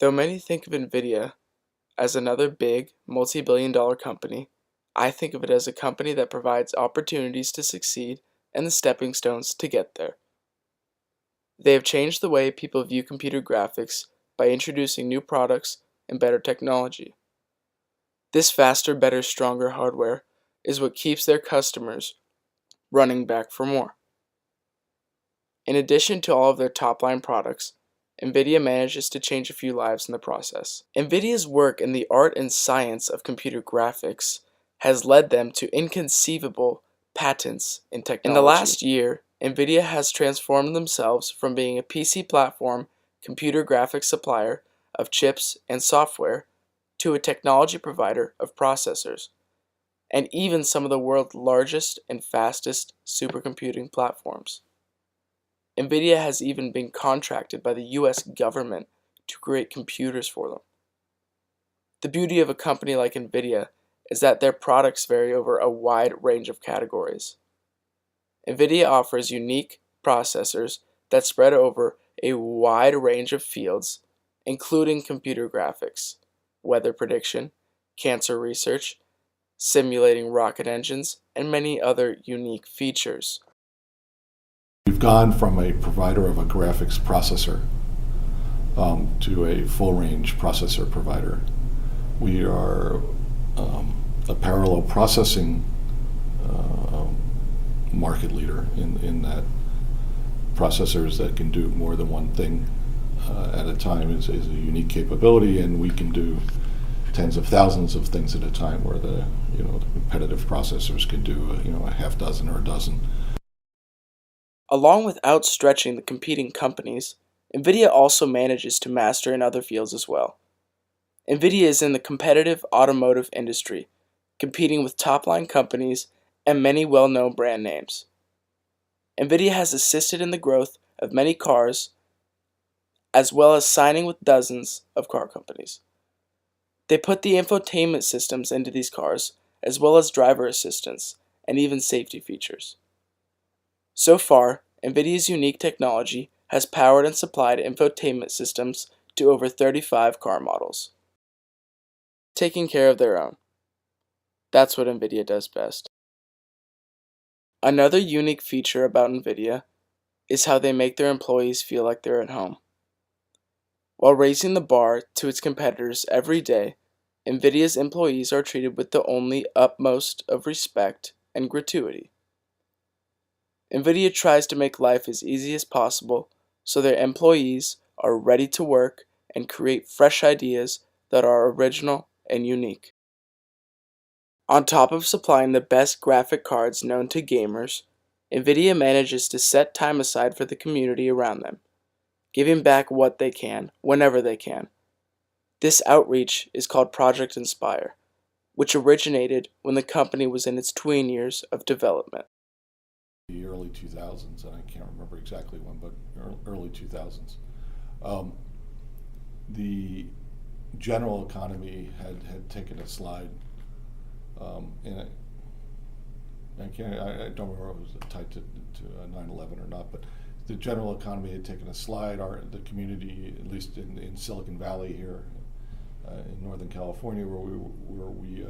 Though many think of NVIDIA as another big, multi-billion-dollar company, I think of it as a company that provides opportunities to succeed and the stepping stones to get there. They have changed the way people view computer graphics by introducing new products and better technology. This faster, better, stronger hardware is what keeps their customers running back for more. In addition to all of their top-line products, NVIDIA manages to change a few lives in the process. NVIDIA's work in the art and science of computer graphics has led them to inconceivable patents in technology. In the last year, NVIDIA has transformed themselves from being a PC platform computer graphics supplier of chips and software to a technology provider of processors, and even some of the world's largest and fastest supercomputing platforms. NVIDIA has even been contracted by the US government to create computers for them. The beauty of a company like NVIDIA is that their products vary over a wide range of categories. NVIDIA offers unique processors that spread over a wide range of fields, including computer graphics, weather prediction, cancer research, simulating rocket engines, and many other unique features. We've gone from a provider of a graphics processor to a full-range processor provider. We are a parallel processing market leader in that processors that can do more than one thing at a time is a unique capability, and we can do tens of thousands of things at a time, where the competitive processors can do a half dozen or a dozen. Along with outstretching the competing companies, NVIDIA also manages to master in other fields as well. NVIDIA is in the competitive automotive industry, competing with top-line companies and many well-known brand names. NVIDIA has assisted in the growth of many cars, as well as signing with dozens of car companies. They put the infotainment systems into these cars, as well as driver assistance and even safety features. So far, NVIDIA's unique technology has powered and supplied infotainment systems to over 35 car models. Taking care of their own. That's what NVIDIA does best. Another unique feature about NVIDIA is how they make their employees feel like they're at home. While raising the bar to its competitors every day, NVIDIA's employees are treated with the only utmost of respect and gratuity. NVIDIA tries to make life as easy as possible so their employees are ready to work and create fresh ideas that are original and unique. On top of supplying the best graphic cards known to gamers, NVIDIA manages to set time aside for the community around them, giving back what they can, whenever they can. This outreach is called Project Inspire, which originated when the company was in its tween years of development. The early 2000s, and I can't remember exactly when, but early 2000s. The general economy had taken a slide, and I don't remember if it was tied to 9/11 or not, but the general economy had taken a slide. The community, at least in Silicon Valley here in Northern California, where we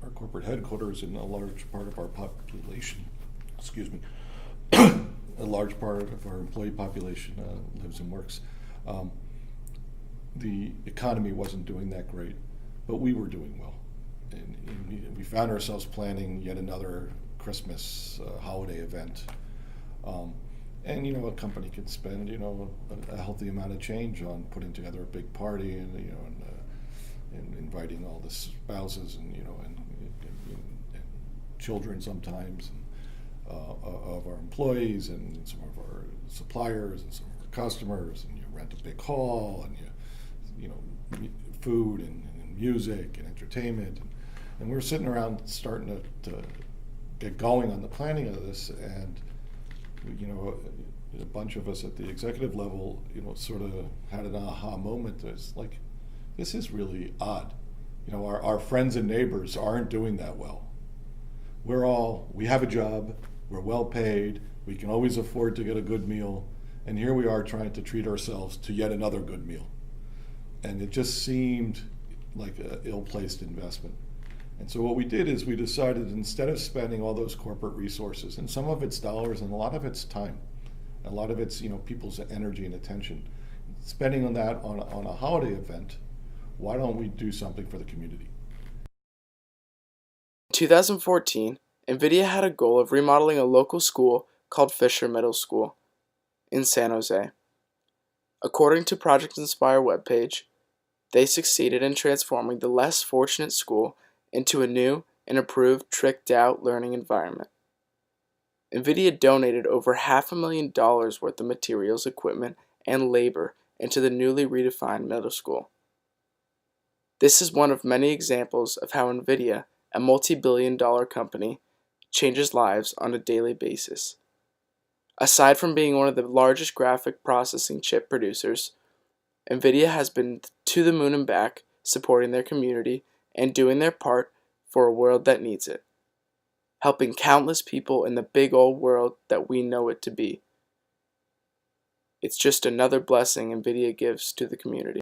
our corporate headquarters, and a large part of our population, a large part of our employee population lives and works. The economy wasn't doing that great, but we were doing well. And we found ourselves planning yet another Christmas holiday event. And a company can spend a healthy amount of change on putting together a big party, and and inviting all the spouses and children sometimes, of our employees and some of our suppliers and some of our customers, and you rent a big hall, and food and music and entertainment, and we're sitting around starting to get going on the planning of this, and a bunch of us at the executive level sort of had an aha moment. It's like, this is really odd. Our friends and neighbors aren't doing that well. We have a job, we're well paid, we can always afford to get a good meal, and here we are trying to treat ourselves to yet another good meal. and it just seemed like an ill-placed investment. And so what we did is we decided, instead of spending all those corporate resources, and some of it's dollars and a lot of it's time, a lot of it's people's energy and attention, spending on that on a holiday event, why don't we do something for the community? In 2014, NVIDIA had a goal of remodeling a local school called Fisher Middle School in San Jose. According to Project Inspire webpage, they succeeded in transforming the less fortunate school into a new and improved tricked-out learning environment. NVIDIA donated over $500,000 worth of materials, equipment, and labor into the newly redefined middle school. This is one of many examples of how NVIDIA, a multi-billion-dollar company, changes lives on a daily basis. Aside from being one of the largest graphic processing chip producers, NVIDIA has been to the moon and back, supporting their community and doing their part for a world that needs it, helping countless people in the big old world that we know it to be. It's just another blessing NVIDIA gives to the community.